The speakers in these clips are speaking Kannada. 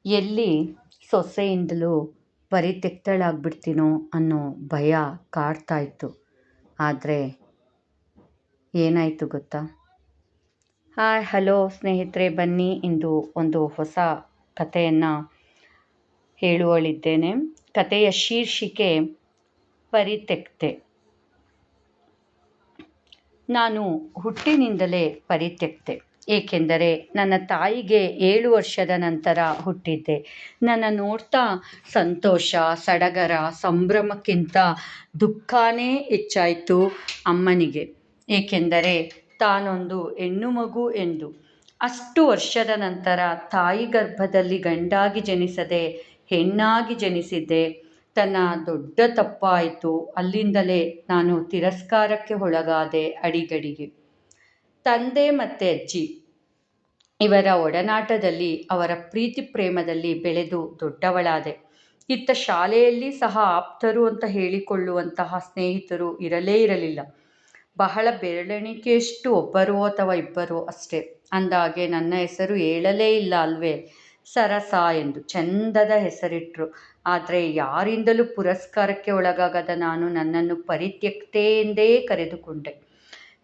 ಎಲ್ಲಿ ಸೊಸೆಯಿಂದಲೂ ಪರಿತ್ಯಕ್ತಳಾಗ್ಬಿಡ್ತೀನೋ ಅನ್ನೋ ಭಯ ಕಾಡ್ತಾ ಇತ್ತು. ಆದರೆ ಏನಾಯಿತು ಗೊತ್ತಾ? ಹಾಯ್ ಹಲೋ ಸ್ನೇಹಿತರೆ, ಬನ್ನಿ ಇಂದು ಒಂದು ಹೊಸ ಕಥೆಯನ್ನು ಹೇಳುವಳಿದ್ದೇನೆ. ಕಥೆಯ ಶೀರ್ಷಿಕೆ ಪರಿತ್ಯಕ್ತೆ. ನಾನು ಹುಟ್ಟಿನಿಂದಲೇ ಪರಿತ್ಯಕ್ತೆ. ಏಕೆಂದರೆ ನನ್ನ ತಾಯಿಗೆ 7 ವರ್ಷದ ನಂತರ ಹುಟ್ಟಿದ್ದೆ. ನನ್ನ ನೋಡ್ತಾ ಸಂತೋಷ, ಸಡಗರ, ಸಂಭ್ರಮಕ್ಕಿಂತ ದುಃಖನೇ ಹೆಚ್ಚಾಯಿತು ಅಮ್ಮನಿಗೆ. ಏಕೆಂದರೆ ತಾನೊಂದು ಹೆಣ್ಣು ಮಗು ಎಂದು. ಅಷ್ಟು ವರ್ಷದ ನಂತರ ತಾಯಿ ಗರ್ಭದಲ್ಲಿ ಗಂಡಾಗಿ ಜನಿಸದೆ ಹೆಣ್ಣಾಗಿ ಜನಿಸಿದ್ದೆ. ತನ್ನ ದೊಡ್ಡ ತಪ್ಪಾಯಿತು. ಅಲ್ಲಿಂದಲೇ ನಾನು ತಿರಸ್ಕಾರಕ್ಕೆ ಒಳಗಾದೆ ಅಡಿಗಡಿಗೆ. ತಂದೆ ಮತ್ತು ಅಜ್ಜಿ ಇವರ ಒಡನಾಟದಲ್ಲಿ, ಅವರ ಪ್ರೀತಿ ಪ್ರೇಮದಲ್ಲಿ ಬೆಳೆದು ದೊಡ್ಡವಳಾದೆ. ಇತ್ತ ಶಾಲೆಯಲ್ಲಿ ಸಹ ಆಪ್ತರು ಅಂತ ಹೇಳಿಕೊಳ್ಳುವಂತಹ ಸ್ನೇಹಿತರು ಇರಲೇ ಇರಲಿಲ್ಲ. ಬಹಳ ಬೆರಳೆಣಿಕೆಯಷ್ಟು ಒಬ್ಬರೋ ಅಥವಾ ಇಬ್ಬರೋ ಅಷ್ಟೇ. ಅಂದಾಗೆ ನನ್ನ ಹೆಸರು ಹೇಳಲೇ ಇಲ್ಲ ಅಲ್ವೇ? ಸರಸ ಎಂದು ಚಂದದ ಹೆಸರಿಟ್ರು. ಆದರೆ ಯಾರಿಂದಲೂ ಪುರಸ್ಕಾರಕ್ಕೆ ಒಳಗಾಗದ ನಾನು ನನ್ನನ್ನು ಪರಿತ್ಯಕ್ತೆ ಎಂದೇ ಕರೆದುಕೊಂಡೆ.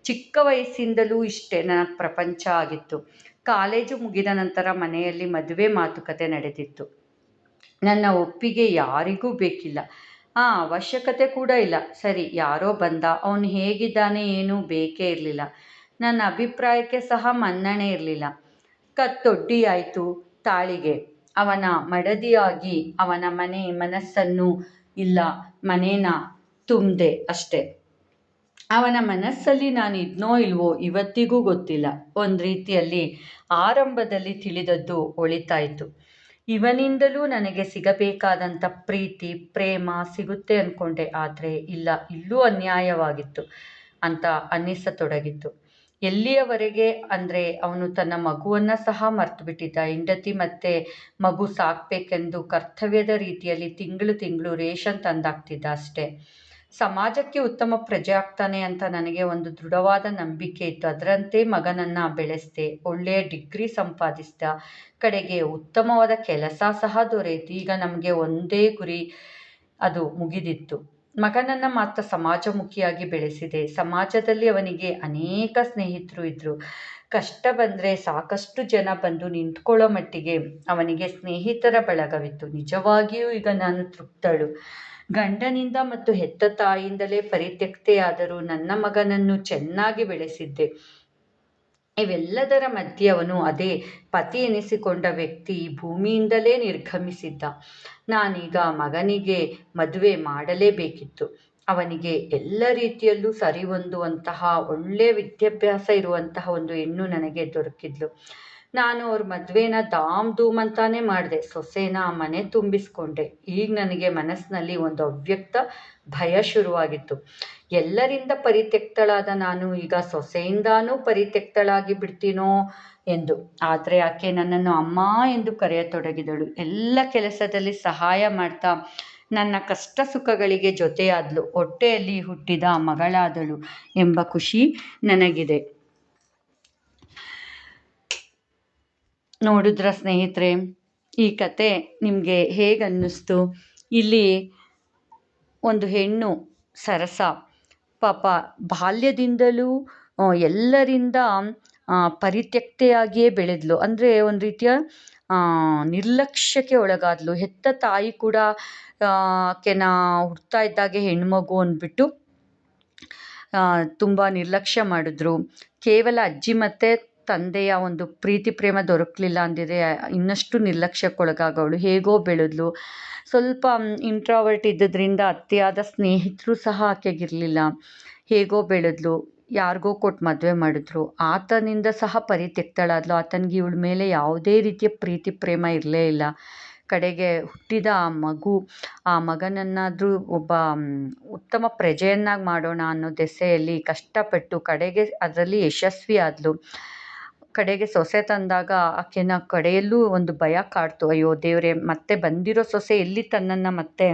ಚಿಕ್ಕ ವಯಸ್ಸಿಂದಲೂ ಇಷ್ಟೇ ನನ್ನ ಪ್ರಪಂಚ ಆಗಿತ್ತು. ಕಾಲೇಜು ಮುಗಿದ ನಂತರ ಮನೆಯಲ್ಲಿ ಮದುವೆ ಮಾತುಕತೆ ನಡೆದಿತ್ತು. ನನ್ನ ಒಪ್ಪಿಗೆ ಯಾರಿಗೂ ಬೇಕಿಲ್ಲ. ಅವಶ್ಯಕತೆ ಕೂಡ ಇಲ್ಲ. ಸರಿ, ಯಾರೋ ಬಂದ, ಅವನು ಹೇಗಿದ್ದಾನೆ ಏನೂ ಬೇಕೇ ಇರಲಿಲ್ಲ. ನನ್ನ ಅಭಿಪ್ರಾಯಕ್ಕೆ ಸಹ ಮನ್ನಣೆ ಇರಲಿಲ್ಲ. ಕತ್ತೊಡ್ಡಿಯಾಯಿತು ತಾಳಿಗೆ. ಅವನ ಮಡದಿಯಾಗಿ ಅವನ ಮನಸ್ಸನ್ನು ಇಲ್ಲ ಮನೇನ ತುಂಬಿದೆ ಅಷ್ಟೆ. ಅವನ ಮನಸ್ಸಲ್ಲಿ ನಾನು ಇದ್ನೋ ಇಲ್ವೋ ಇವತ್ತಿಗೂ ಗೊತ್ತಿಲ್ಲ. ಒಂದು ರೀತಿಯಲ್ಲಿ ಆರಂಭದಲ್ಲಿ ತಿಳಿದದ್ದು ಒಳಿತಾಯಿತು. ಇವನಿಂದಲೂ ನನಗೆ ಸಿಗಬೇಕಾದಂಥ ಪ್ರೀತಿ ಪ್ರೇಮ ಸಿಗುತ್ತೆ ಅಂದ್ಕೊಂಡೆ. ಆದರೆ ಇಲ್ಲ, ಇಲ್ಲೂ ಅನ್ಯಾಯವಾಗಿತ್ತು ಅಂತ ಅನ್ನಿಸತೊಡಗಿತ್ತು. ಎಲ್ಲಿಯವರೆಗೆ ಅಂದರೆ ಅವನು ತನ್ನ ಮಗುವನ್ನು ಸಹ ಮರ್ತು ಬಿಟ್ಟಿದ್ದ. ಹೆಂಡತಿ ಮತ್ತು ಮಗು ಸಾಕಬೇಕೆಂದು ಕರ್ತವ್ಯದ ರೀತಿಯಲ್ಲಿ ತಿಂಗಳು ರೇಷನ್ ತಂದಾಕ್ತಿದ್ದ ಅಷ್ಟೇ. ಸಮಾಜಕ್ಕೆ ಉತ್ತಮ ಪ್ರಜೆ ಆಗ್ತಾನೆ ಅಂತ ನನಗೆ ಒಂದು ದೃಢವಾದ ನಂಬಿಕೆ ಇತ್ತು. ಅದರಂತೆ ಮಗನನ್ನು ಬೆಳೆಸಿದೆ. ಒಳ್ಳೆಯ ಡಿಗ್ರಿ ಸಂಪಾದಿಸಿದ. ಕಡೆಗೆ ಉತ್ತಮವಾದ ಕೆಲಸ ಸಹ ದೊರೆಯಿತು. ಈಗ ನಮಗೆ ಒಂದೇ ಗುರಿ, ಅದು ಮುಗಿದಿತ್ತು. ಮಗನನ್ನು ಮಾತ್ರ ಸಮಾಜಮುಖಿಯಾಗಿ ಬೆಳೆಸಿದೆ. ಸಮಾಜದಲ್ಲಿ ಅವನಿಗೆ ಅನೇಕ ಸ್ನೇಹಿತರು ಇದ್ದರು. ಕಷ್ಟ ಬಂದರೆ ಸಾಕಷ್ಟು ಜನ ಬಂದು ನಿಂತ್ಕೊಳ್ಳೋ ಮಟ್ಟಿಗೆ ಅವನಿಗೆ ಸ್ನೇಹಿತರ ಬಳಗವಿತ್ತು. ನಿಜವಾಗಿಯೂ ಈಗ ನಾನು ತೃಪ್ತಳು. ಗಂಡನಿಂದ ಮತ್ತು ಹೆತ್ತ ತಾಯಿಯಿಂದಲೇ ಪರಿತ್ಯಕ್ತೆಯಾದರೂ ನನ್ನ ಮಗನನ್ನು ಚೆನ್ನಾಗಿ ಬೆಳೆಸಿದ್ದೆ. ಇವೆಲ್ಲದರ ಮಧ್ಯೆ ಅವನು, ಅದೇ ಪತಿ ಎನಿಸಿಕೊಂಡ ವ್ಯಕ್ತಿ, ಈ ಭೂಮಿಯಿಂದಲೇ ನಿರ್ಗಮಿಸಿದ್ದ. ನಾನೀಗ ಮಗನಿಗೆ ಮದುವೆ ಮಾಡಲೇಬೇಕಿತ್ತು. ಅವನಿಗೆ ಎಲ್ಲ ರೀತಿಯಲ್ಲೂ ಸರಿಹೊಂದುವಂತಹ ಒಳ್ಳೆಯ ವಿದ್ಯಾಭ್ಯಾಸ ಇರುವಂತಹ ಒಂದು ಹೆಣ್ಣು ನನಗೆ ದೊರಕಿದ್ಲು. ನಾನು ಅವ್ರ ಮದುವೆನ ಧಾಮ್ ಧೂಮ್ ಅಂತಾನೆ ಮಾಡಿದೆ. ಸೊಸೆನ ಮನೆ ತುಂಬಿಸ್ಕೊಂಡೆ. ಈಗ ನನಗೆ ಮನಸ್ಸಿನಲ್ಲಿ ಒಂದು ಅವ್ಯಕ್ತ ಭಯ ಶುರುವಾಗಿತ್ತು. ಎಲ್ಲರಿಂದ ಪರಿತ್ಯಕ್ತಳಾದ ನಾನು ಈಗ ಸೊಸೆಯಿಂದಾನೂ ಪರಿತ್ಯಕ್ತಳಾಗಿ ಬಿಡ್ತೀನೋ ಎಂದು. ಆದರೆ ಆಕೆ ನನ್ನನ್ನು ಅಮ್ಮ ಎಂದು ಕರೆಯತೊಡಗಿದಳು. ಎಲ್ಲ ಕೆಲಸದಲ್ಲಿ ಸಹಾಯ ಮಾಡ್ತಾ ನನ್ನ ಕಷ್ಟ ಸುಖಗಳಿಗೆ ಜೊತೆಯಾದಳು. ಹೊಟ್ಟೆಯಲ್ಲಿ ಹುಟ್ಟಿದ ಮಗಳಾದಳು ಎಂಬ ಖುಷಿ ನನಗಿದೆ. ನೋಡಿದ್ರ ಸ್ನೇಹಿತರೆ, ಈ ಕತೆ ನಿಮಗೆ ಹೇಗೆ ಅನ್ನಿಸ್ತು? ಇಲ್ಲಿ ಒಂದು ಹೆಣ್ಣು ಸರಸ ಪಾಪ ಬಾಲ್ಯದಿಂದಲೂ ಎಲ್ಲರಿಂದ ಪರಿತ್ಯಕ್ತೆಯಾಗಿಯೇ ಬೆಳೆದ್ಲು. ಅಂದರೆ ಒಂದು ರೀತಿಯ ನಿರ್ಲಕ್ಷ್ಯಕ್ಕೆ ಒಳಗಾದ್ಲು. ಹೆತ್ತ ತಾಯಿ ಕೂಡ ಆಕೆನ ಹುಡ್ತಾ ಇದ್ದಾಗೆ ಹೆಣ್ಮಗು ಅಂದ್ಬಿಟ್ಟು ತುಂಬ ನಿರ್ಲಕ್ಷ್ಯ ಮಾಡಿದ್ರು. ಕೇವಲ ಅಜ್ಜಿ ಮತ್ತು ತಂದೆಯ ಒಂದು ಪ್ರೀತಿ ಪ್ರೇಮ ದೊರಕಲಿಲ್ಲ ಅಂದಿದ್ರೆ ಇನ್ನಷ್ಟು ನಿರ್ಲಕ್ಷ್ಯಕ್ಕೊಳಗಾಗವಳು. ಹೇಗೋ ಬೆಳೆದ್ಲು. ಸ್ವಲ್ಪ ಇಂಟ್ರಾವರ್ಟ್ ಇದ್ದದ್ರಿಂದ ಅತಿಯಾದ ಸ್ನೇಹಿತರು ಸಹ ಆಕೆಗಿರಲಿಲ್ಲ. ಹೇಗೋ ಬೆಳೆದ್ಲು. ಯಾರಿಗೋ ಕೊಟ್ಟು ಮದುವೆ ಮಾಡಿದ್ರು. ಆತನಿಂದ ಸಹ ಪರಿತ್ಯಕ್ತಳಾದ್ಲು. ಆತನಿಗೆ ಇವಳ ಮೇಲೆ ಯಾವುದೇ ರೀತಿಯ ಪ್ರೀತಿ ಪ್ರೇಮ ಇರಲೇ ಇಲ್ಲ. ಕಡೆಗೆ ಹುಟ್ಟಿದ ಆ ಮಗನನ್ನಾದರೂ ಒಬ್ಬ ಉತ್ತಮ ಪ್ರಜೆಯನ್ನಾಗಿ ಮಾಡೋಣ ಅನ್ನೋ ದೆಸೆಯಲ್ಲಿ ಕಷ್ಟಪಟ್ಟು ಕಡೆಗೆ ಅದರಲ್ಲಿ ಯಶಸ್ವಿ ಆದಳು. ಕಡೆಗೆ ಸೊಸೆ ತಂದಾಗ ಆಕೆನ ಕಡೆಯಲ್ಲೂ ಒಂದು ಭಯ ಕಾಡ್ತು. ಅಯ್ಯೋ ದೇವರೇ, ಮತ್ತೆ ಬಂದಿರೋ ಸೊಸೆ ಎಲ್ಲಿ ತನ್ನನ್ನು ಮತ್ತೆ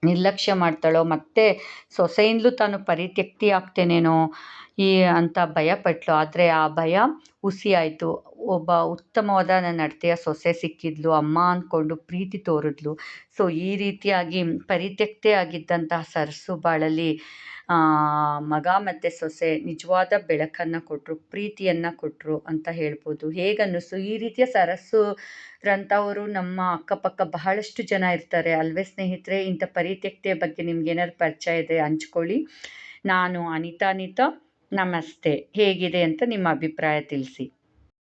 ನಿರ್ಲಕ್ಷ್ಯ ಮಾಡ್ತಾಳೋ, ಮತ್ತೆ ಸೊಸೆಯಿಂದಲೂ ತಾನು ಪರಿತ್ಯಕ್ತಿ ಆಗ್ತೇನೇನೋ ಈ ಅಂತ ಭಯಪಟ್ಲು. ಆದರೆ ಆ ಭಯ ಹುಸಿ ಆಯಿತು. ಒಬ್ಬ ಉತ್ತಮವಾದ ನನ್ನ ನಡತೆಯ ಸೊಸೆ ಸಿಕ್ಕಿದ್ಲು, ಅಮ್ಮ ಅಂದ್ಕೊಂಡು ಪ್ರೀತಿ ತೋರಿದ್ಲು. ಸೊ ಈ ರೀತಿಯಾಗಿ ಪರಿತ್ಯಕ್ತೆ ಆಗಿದ್ದಂತಹ ಸರಸು ಬಾಳಲ್ಲಿ ಮಗ ಮತ್ತು ಸೊಸೆ ನಿಜವಾದ ಬೆಳಕನ್ನು ಕೊಟ್ಟರು, ಪ್ರೀತಿಯನ್ನು ಕೊಟ್ಟರು ಅಂತ ಹೇಳ್ಬೋದು. ಹೇಗನ್ನಿಸ್ತು? ಈ ರೀತಿಯ ಸರಸುರಂಥವರು ನಮ್ಮ ಅಕ್ಕಪಕ್ಕ ಬಹಳಷ್ಟು ಜನ ಇರ್ತಾರೆ ಅಲ್ವೇ ಸ್ನೇಹಿತರೆ? ಇಂಥ ಪರಿತ್ಯಕ್ತೆಯ ಬಗ್ಗೆ ನಿಮ್ಗೇನಾದ್ರು ಪರಿಚಯ ಇದೆ ಹಂಚ್ಕೊಳ್ಳಿ. ನಾನು ಅನಿತಾ. ನಮಸ್ತೆ. ಹೇಗಿದೆ ಅಂತ ನಿಮ್ಮ ಅಭಿಪ್ರಾಯ ತಿಳಿಸಿ.